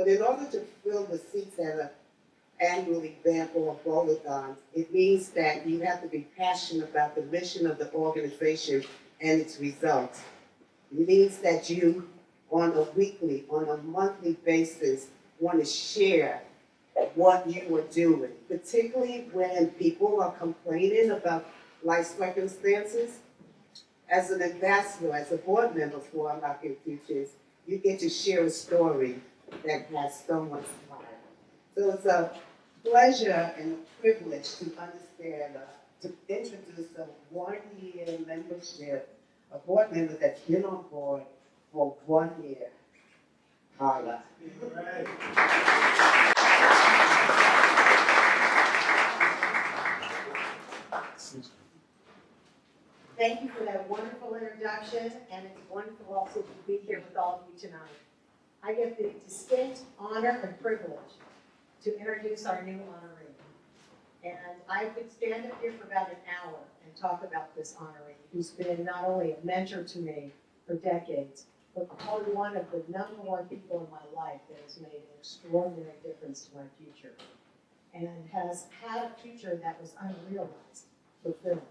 But in order to fill the seats at an annual event or a bowl-a-thon, it means that you have to be passionate about the mission of the organization and its results. It means that you, on a weekly, on a monthly basis, want to share what you are doing, particularly when people are complaining about life circumstances. As an ambassador, as a board member for Unlocking Futures, you get to share a story that has so much fire. So it's a pleasure and a privilege to understand, to introduce a one-year membership, a board member that's been on board for 1 year. Carla. Right. Thank you for that wonderful introduction, and it's wonderful also to be here with all of you tonight. I get the distinct honor and privilege to introduce our new honoree. And I could stand up here for about an hour and talk about this honoree, who's been not only a mentor to me for decades, but probably one of the #1 people in my life that has made an extraordinary difference to my future, and has had a future that was unrealized, fulfilled.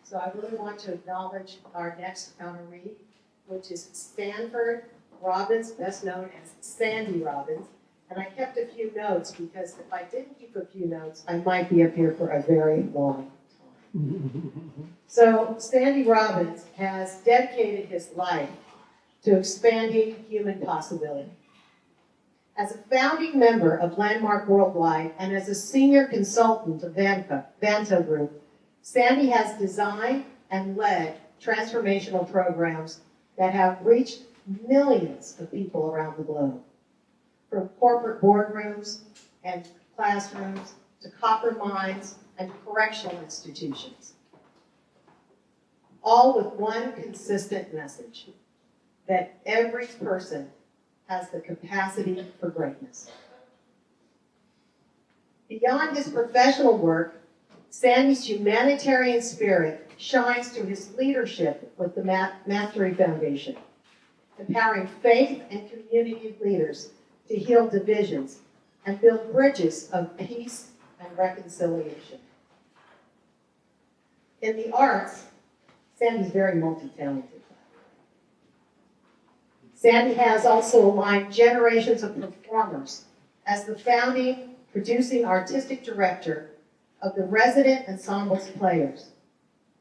So I really want to acknowledge our next honoree, which is Stanford Robbins, best known as Sandy Robbins. And I kept a few notes because if I didn't keep a few notes, I might be up here for a very long time. So Sandy Robbins has dedicated his life to expanding human possibility. As a founding member of Landmark Worldwide and as a senior consultant of Vanta Group, Sandy has designed and led transformational programs that have reached millions of people around the globe, from corporate boardrooms and classrooms to copper mines and correctional institutions, all with one consistent message, that every person has the capacity for greatness. Beyond his professional work, Sandy's humanitarian spirit shines through his leadership with the Mastery Foundation, empowering faith and community leaders to heal divisions and build bridges of peace and reconciliation. In the arts, Sandy's very multi-talented. Sandy has also aligned generations of performers as the founding, producing artistic director of the Resident Ensembles Players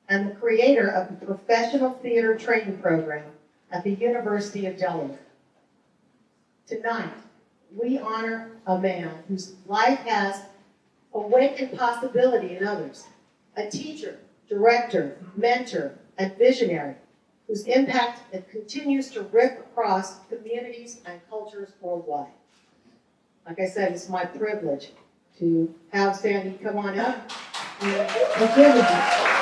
and the creator of the Professional Theater Training Program at the University of Delaware. Tonight, we honor a man whose life has awakened possibility in others, a teacher, director, mentor, and visionary whose impact continues to rip across communities and cultures worldwide. Like I said, it's my privilege to have Sandy come on up and begin with you.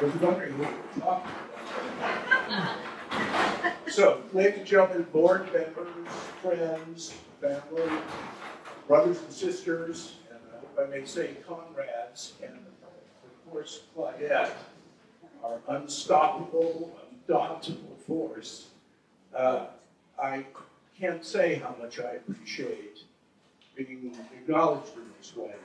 I was wondering who would talk. So, ladies and gentlemen, board members, friends, family, brothers and sisters, and I may say comrades, and of course, Claudette, our unstoppable, undauntable force. I can't say how much I appreciate being acknowledged in this way.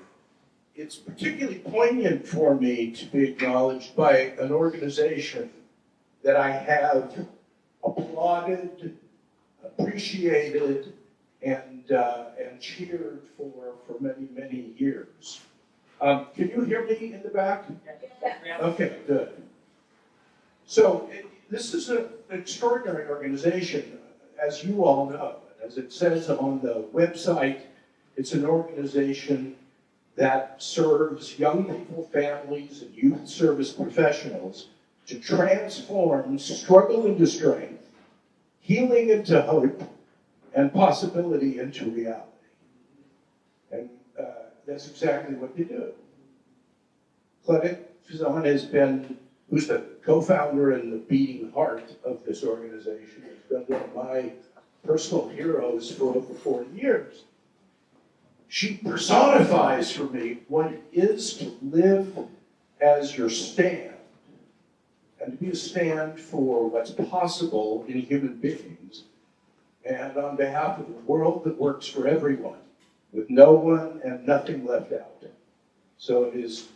It's particularly poignant for me to be acknowledged by an organization that I have applauded, appreciated, and cheered for many, many years. Can you hear me in the back? Okay, good. So this is an extraordinary organization, as you all know. As it says on the website, it's an organization that serves young people, families, and youth service professionals to transform struggle into strength, healing into hope, and possibility into reality. And that's exactly what they do. Claudette Fizan has been who's the co-founder and the beating heart of this organization, has been one of my personal heroes for over 40 years. She personifies for me what it is to live as your stand, and to be a stand for what's possible in human beings, and on behalf of a world that works for everyone, with no one and nothing left out. So it is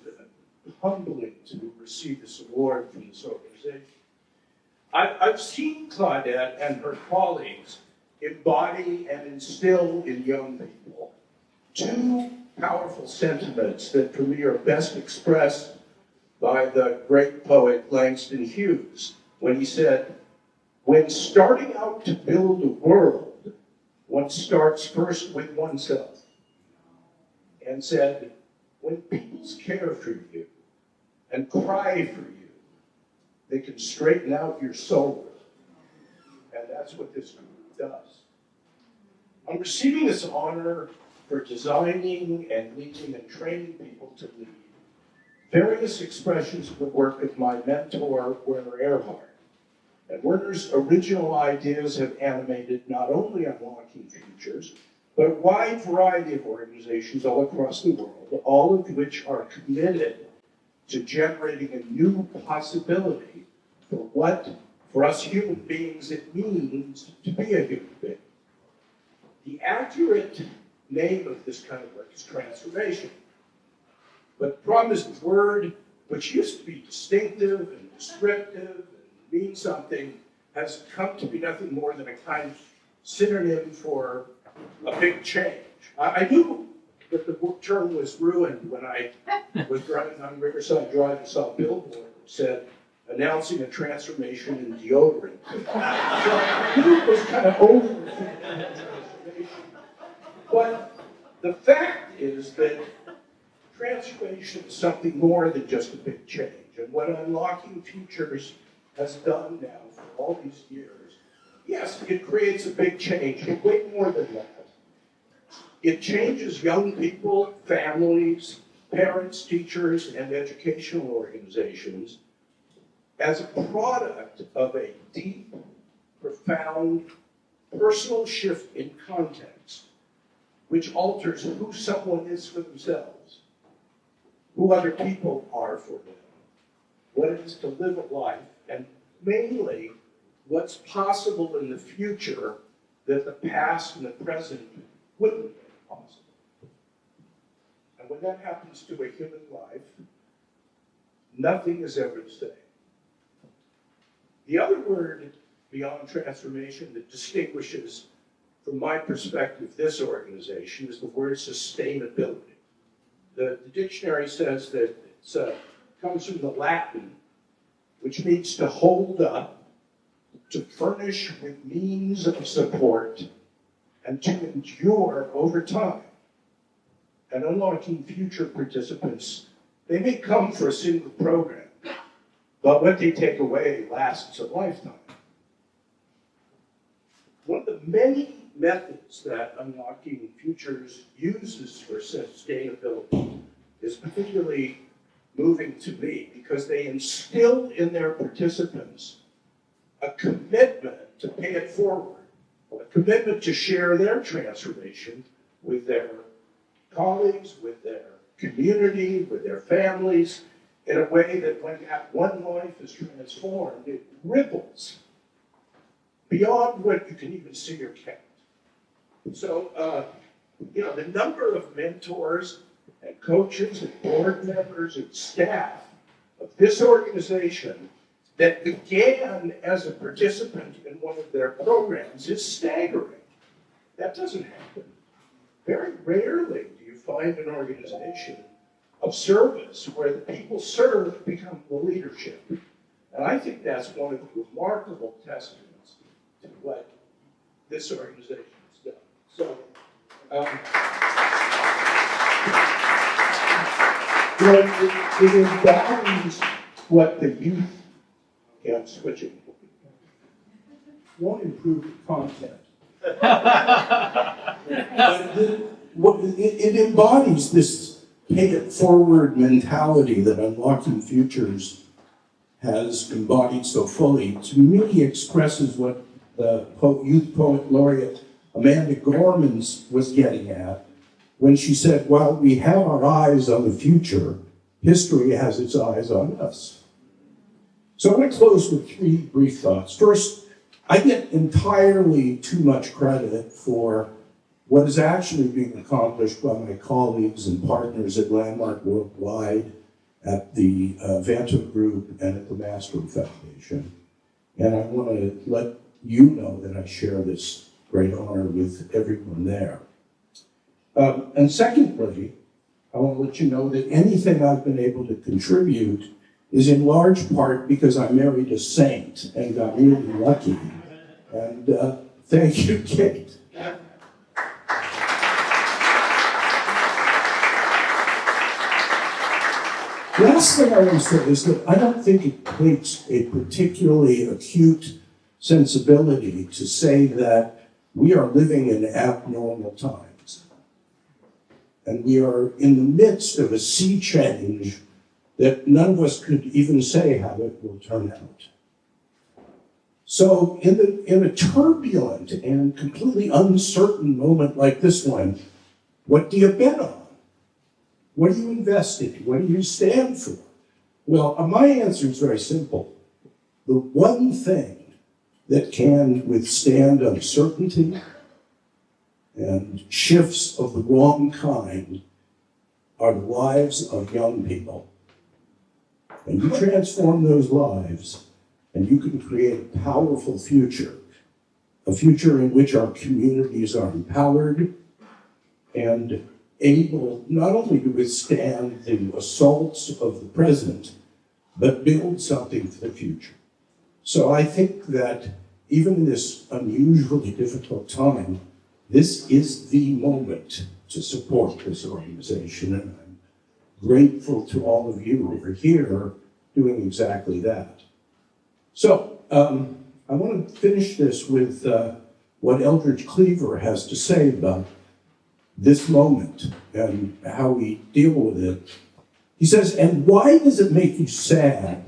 humbling to receive this award from this organization. I've seen Claudette and her colleagues embody and instill in young people two powerful sentiments that for me are best expressed by the great poet Langston Hughes when he said, "When starting out to build a world, one starts first with oneself." And said, when people care for you and cry for you, they can straighten out your soul. And that's what this group does. I'm receiving this honor for designing and leading and training people to lead various expressions of the work of my mentor, Werner Erhard. And Werner's original ideas have animated not only Unlocking Futures, but a wide variety of organizations all across the world, all of which are committed to generating a new possibility for what, for us human beings, it means to be a human being. The accurate name of this kind of work is transformation. But the problem is the word, which used to be distinctive and descriptive and mean something, has come to be nothing more than a kind of synonym for a big change. I knew that the term was ruined when I was driving on Riverside Drive and saw a billboard that said, announcing a transformation in deodorant. So I knew it was kind of over for transformation. But the fact is that transformation is something more than just a big change. And what Unlocking Futures has done now for all these years, yes, it creates a big change, but way more than that. It changes young people, families, parents, teachers, and educational organizations as a product of a deep, profound, personal shift in context, which alters who someone is for themselves, who other people are for them, what it is to live a life, and mainly what's possible in the future that the past and the present wouldn't have been possible. And when that happens to a human life, nothing is ever the same. The other word beyond transformation that distinguishes, from my perspective, this organization is the word sustainability. The dictionary says that it comes from the Latin, which means to hold up, to furnish with means of support, and to endure over time. And Unlocking Future participants, they may come for a single program, but what they take away lasts a lifetime. One of the many methods that Unlocking Futures uses for sustainability is particularly moving to me because they instill in their participants a commitment to pay it forward, a commitment to share their transformation with their colleagues, with their community, with their families, in a way that when that one life is transformed, it ripples beyond what you can even see or count. So, the number of mentors and coaches and board members and staff of this organization that began as a participant in one of their programs is staggering. That doesn't happen. Very rarely do you find an organization of service where the people served become the leadership. And I think that's one of the remarkable testaments to what this organization has done. So, it embodies what the youth, yeah, I'm switching. Won't improve the content. But it embodies this pay it forward mentality that Unlocking Futures has embodied so fully, to me expresses what the youth poet laureate Amanda Gorman was getting at when she said, while we have our eyes on the future, history has its eyes on us. So I'm going to close with 3 brief thoughts. First, I get entirely too much credit for what is actually being accomplished by my colleagues and partners at Landmark Worldwide, at the Vanto Group, and at the Mastering Foundation. And I want to let you know that I share this great honor with everyone there. And secondly, I want to let you know that anything I've been able to contribute is in large part because I married a saint and got really lucky. And thank you, Kate. Last thing I want to say is that I don't think it takes a particularly acute sensibility to say that we are living in abnormal times. And we are in the midst of a sea change that none of us could even say how it will turn out. So in a turbulent and completely uncertain moment like this one, what do you bet on? What do you invest in? What do you stand for? Well, my answer is very simple. The one thing that can withstand uncertainty and shifts of the wrong kind are the lives of young people. And you transform those lives, and you can create a powerful future, a future in which our communities are empowered and able not only to withstand the assaults of the present, but build something for the future. So I think that even in this unusually difficult time, this is the moment to support this organization, and I'm grateful to all of you who are here doing exactly that. So I want to finish this with what Eldridge Cleaver has to say about this moment and how we deal with it. He says, and why does it make you sad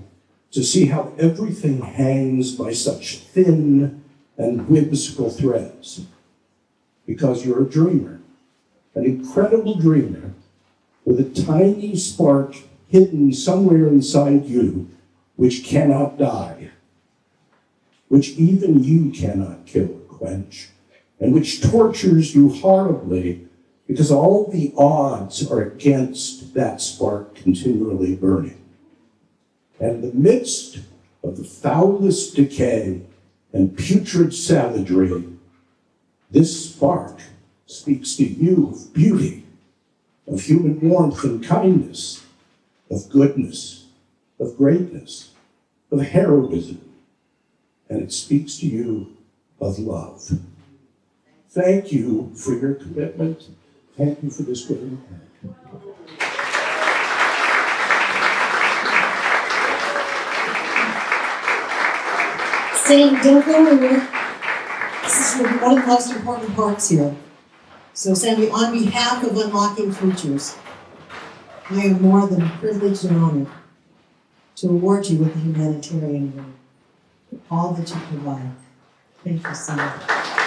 to see how everything hangs by such thin and whimsical threads? Because you're a dreamer, an incredible dreamer with a tiny spark hidden somewhere inside you which cannot die, which even you cannot kill or quench, and which tortures you horribly because all the odds are against that spark continually burning. And in the midst of the foulest decay and putrid savagery, this spark speaks to you of beauty, of human warmth and kindness, of goodness, of greatness, of heroism, and it speaks to you of love. Thank you for your commitment. Thank you for this great impact. Sam, don't go anywhere. This is one of the most important parts here. So, Sandy, on behalf of Unlocking Futures, I am more than privileged and honored to award you with the Humanitarian Award for all that you provide. Thank you so much.